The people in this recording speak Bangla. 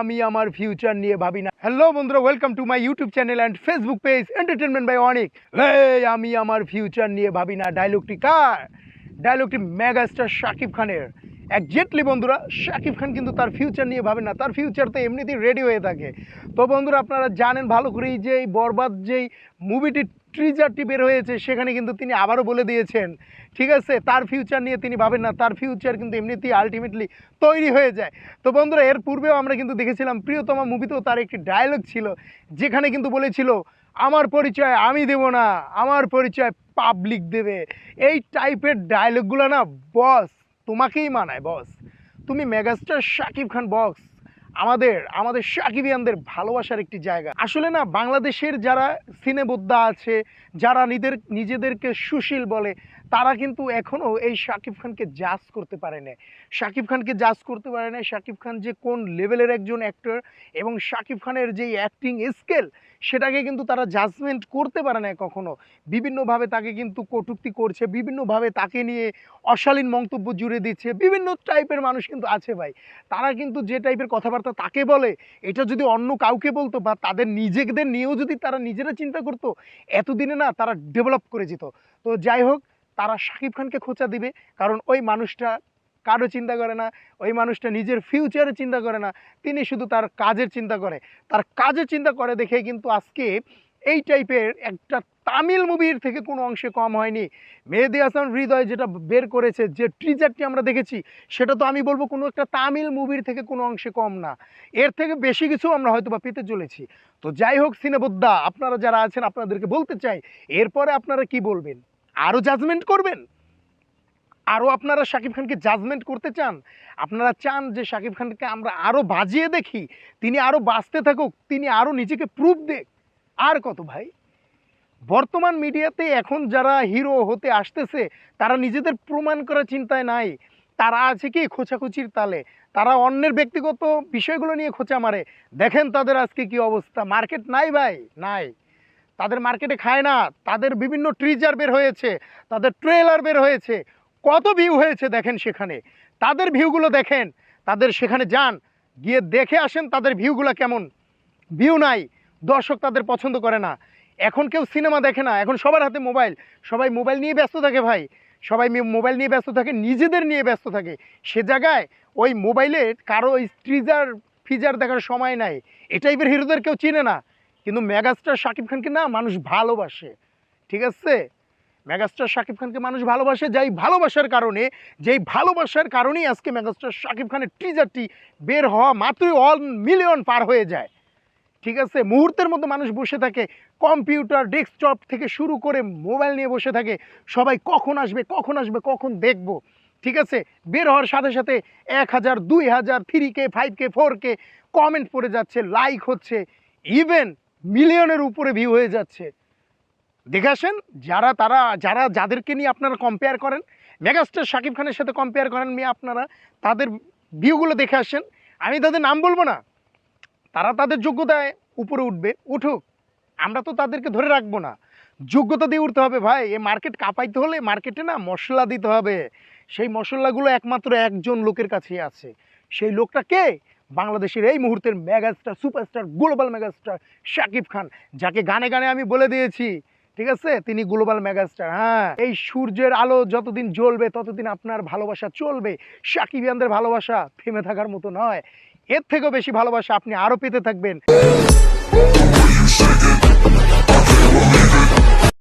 আমি আমার ফিউচার নিয়ে ভাবি না। হ্যালো বন্ধুরা, welcome to my YouTube channel and Facebook page entertainment by Anik. আমি আমার ফিউচার নিয়ে ভাবি না ডায়লগটি কার? ডায়লগটি মেগাস্টার শাকিব খানের। একজ্যাক্টলি বন্ধুরা, শাকিব খান কিন্তু তার ফিউচার নিয়ে ভাবেন না, তার ফিউচার তো এমনিতেই রেডি হয়ে থাকে। তো বন্ধুরা, আপনারা জানেন ভালো করেই যে এই বরবাদ যেই মুভিটি ট্রিজারটি বের হয়েছে সেখানে কিন্তু তিনি আবারও বলে দিয়েছেন, ঠিক আছে, তার ফিউচার নিয়ে তিনি ভাবেন না, তার ফিউচার কিন্তু এমনিতেই আলটিমেটলি তৈরি হয়ে যায়। তো বন্ধুরা, এর পূর্বেও আমরা কিন্তু দেখেছিলাম প্রিয়তমা মুভিতেও তার একটি ডায়লগ ছিল যেখানে কিন্তু বলেছিল, আমার পরিচয় আমি দেব না, আমার পরিচয় পাবলিক দেবে। এই টাইপের ডায়লগগুলো না বস তোমাকেই মানায় বস। তুমি মেগাস্টার শাকিব খান বস। আমাদের আমাদের শাকিবিয়ানদের ভালোবাসার একটি জায়গা আসলে না, বাংলাদেশের যারা সিনেবোদ্ধা আছে, যারা নিজেদেরকে সুশীল বলে, তারা কিন্তু এখনও এই শাকিব খানকে জাজ করতে পারে না। শাকিব খানকে জাজ করতে পারে না শাকিব খান যে কোন লেভেলের একজন অ্যাক্টর, এবং শাকিব খানের যেই অ্যাক্টিং স্কেল সেটাকে কিন্তু তারা জাজমেন্ট করতে পারে না কখনো। বিভিন্নভাবে তাকে কিন্তু কটূক্তি করছে, বিভিন্নভাবে তাকে নিয়ে অশালীন মন্তব্য জুড়ে দিচ্ছে। বিভিন্ন টাইপের মানুষ কিন্তু আছে ভাই, তারা কিন্তু যে টাইপের কথাবার্তা তাকে বলে, এটা যদি অন্য কাউকে বলতো বা তাদের নিজেদের নিয়েও যদি তারা নিজেরা চিন্তা করতো, এতদিনে না তারা ডেভেলপ করে যেত। তো যাই হোক, তারা শাকিব খানকে খোঁচা দিবে, কারণ ওই মানুষটা কারো চিন্তা করে না, ওই মানুষটা নিজের ফিউচারে চিন্তা করে না, তিনি শুধু তার কাজের চিন্তা করে। তার কাজের চিন্তা করে দেখে কিন্তু আজকে এই টাইপের একটা তামিল মুভির থেকে কোনো অংশে কম হয়নি। মেহেদী হাসান হৃদয় যেটা বের করেছে, যে ট্রিজারটি আমরা দেখেছি, সেটা তো আমি বলবো কোনো একটা তামিল মুভির থেকে কোনো অংশে কম না, এর থেকে বেশি কিছু আমরা হয়তো বা পেতে চলেছি। তো যাই হোক, সিনেবোদ্ধা আপনারা যারা আছেন, আপনাদেরকে বলতে চাই, এরপরে আপনারা কি বলবেন? আরও জাজমেন্ট করবেন? আরও আপনারা শাকিব খানকে জাজমেন্ট করতে চান? আপনারা চান যে শাকিব খানকে আমরা আরও বাজিয়ে দেখি, তিনি আরও বাঁচতে থাকুক, তিনি আরও নিজেকে প্রুফ দেখ? আর কত ভাই? বর্তমান মিডিয়াতে এখন যারা হিরো হতে আসতেছে, তারা নিজেদের প্রমাণ করার চিন্তায় নাই, তারা আছে কি খোঁচাখুচির তালে, তারা অন্যের ব্যক্তিগত বিষয়গুলো নিয়ে খোঁচা মারে। দেখেন তাদের আজকে কি অবস্থা, মার্কেট নাই ভাই, নাই। তাদের মার্কেটে খায় না, তাদের বিভিন্ন ট্রিজার বের হয়েছে, তাদের ট্রেলার বের হয়েছে, কত ভিউ হয়েছে দেখেন সেখানে, তাদের ভিউগুলো দেখেন, তাদের সেখানে যান, গিয়ে দেখে আসেন তাদের ভিউগুলো কেমন। ভিউ নাই, দর্শক তাদের পছন্দ করে না। এখন কেউ সিনেমা দেখে না, এখন সবার হাতে মোবাইল, সবাই মোবাইল নিয়ে ব্যস্ত থাকে ভাই, সবাই মোবাইল নিয়ে ব্যস্ত থাকে, নিজেদের নিয়ে ব্যস্ত থাকে। সে জায়গায় ওই মোবাইলে কারো ওই ট্রিজার ফিজার দেখার সময় নাই। এই টাইপের হিরোদের কেউ চিনে না, কিন্তু মেগাস্টার শাকিব খানকে না মানুষ ভালোবাসে, ঠিক আছে? মেগাস্টার শাকিব খানকে মানুষ ভালোবাসে, যেই ভালোবাসার কারণেই আজকে মেগাস্টার শাকিব খানের টিজারটি বের হওয়া মাত্রই 1 মিলিয়ন পার হয়ে যায়, ঠিক আছে? মুহূর্তের মতো মানুষ বসে থাকে, কম্পিউটার ডেস্কটপ থেকে শুরু করে মোবাইল নিয়ে বসে থাকে, সবাই কখন আসবে কখন আসবে কখন দেখব, ঠিক আছে? বের হওয়ার সাথে সাথে 1000, 2000, 3K, 5K, 4K কমেন্ট পড়ে যাচ্ছে, লাইক হচ্ছে, ইভেন মিলিয়নের উপরে ভিউ হয়ে যাচ্ছে। দেখে আসেন, যাদেরকে নিয়ে আপনারা কম্পেয়ার করেন, মেগাস্টার শাকিব খানের সাথে কম্পেয়ার করেন, আপনারা তাদের ভিউগুলো দেখে আসেন। আমি তাদের নাম বলবো না, তারা তাদের যোগ্যতায় উপরে উঠবে, উঠুক, আমরা তো তাদেরকে ধরে রাখবো না। যোগ্যতা দিয়ে উঠতে হবে ভাই। এই মার্কেট কাঁপাইতে হলে মার্কেটে না মশলা দিতে হবে, সেই মশলাগুলো একমাত্র একজন লোকের কাছেই আছে। সেই লোকটা কে? বাংলাদেশের এই মুহূর্তের megastar, superstar, global megastar Shakib Khan, যাকে গানে গানে আমি বলে দিয়েছি, ঠিক আছে, তিনি গ্লোবাল মেগাস্টার। হ্যাঁ, এই সূর্যের আলো যতদিন জ্বলবে ততদিন আপনার ভালোবাসা চলবে। শাকিবিয়ানদের ভালোবাসা থেমে থাকার মতো নয়, এর থেকেও বেশি ভালোবাসা আপনি আরও পেতে থাকবেন।